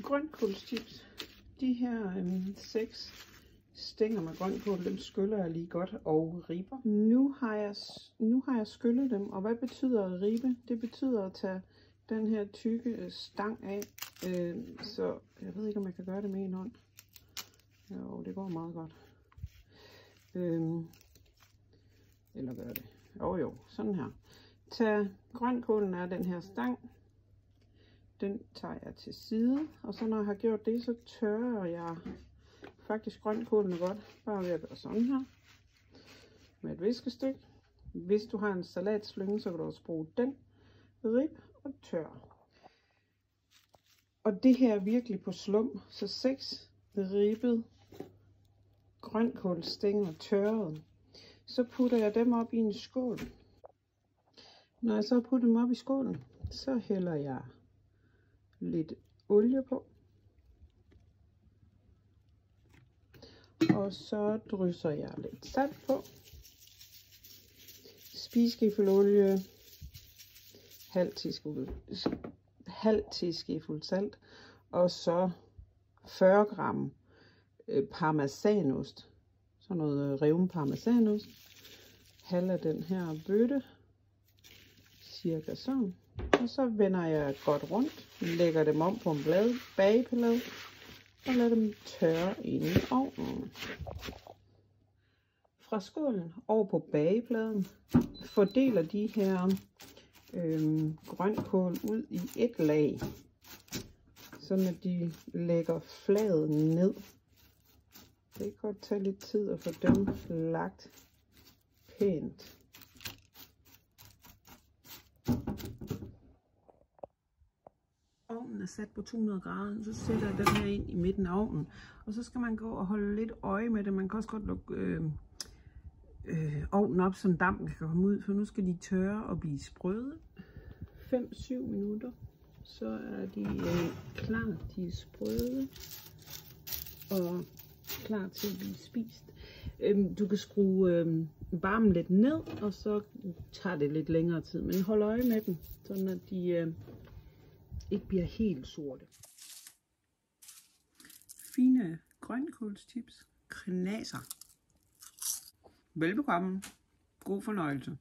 grønkålschips. De her 6 stænger med grønkål, dem skyller jeg lige godt og ribber. Nu har jeg skyllet dem, og hvad betyder at ribbe? Det betyder at tage den her tykke stang af. Så jeg ved ikke, om jeg kan gøre det med en hånd. Jo, det går meget godt. Eller gør det. Jo, sådan her. Tag grønkålen af den her stang. Den tager jeg til side, og så når jeg har gjort det, så tørrer jeg faktisk grønkålene godt, bare ved at gøre sådan her med et viskestykke. Hvis du har en salatslynge, så kan du også bruge den. Rib og tør. Og det her er virkelig på slum, så 6 ribbet grønkålstænger tørret. Så putter jeg dem op i en skål. Når jeg så har puttet dem op i skålen, så hælder jeg lidt olie på. Og så drysser jeg lidt salt på. Spiseskefuld olie. Halv teskefuld salt. Og så 40 gram parmesanost. Sådan noget reven parmesanost. Halv af den her bøtte. Cirka sådan. Og så vender jeg godt rundt. Lægger dem om på en bageplade. Og lader dem tørre inde i ovnen. Fra skålen over på bagepladen fordeler de her grønkål ud i et lag. Sådan at de lægger fladen ned. Det kan godt tage lidt tid at få dem lagt pænt. Ovnen er sat på 200 grader, så sætter jeg den her ind i midten af ovnen. Og så skal man gå og holde lidt øje med det. Man kan også godt lukke ovnen op, så dampen kan komme ud, for nu skal de tørre og blive sprøde. 5-7 minutter, så er de klar. De er sprøde og klar til at blive spist. Du kan skrue varmen lidt ned, og så tager det lidt længere tid. Men hold øje med dem, sådan at de ikke bliver helt sorte. Fine grønkålschips. Knaser. Velbekomme. God fornøjelse.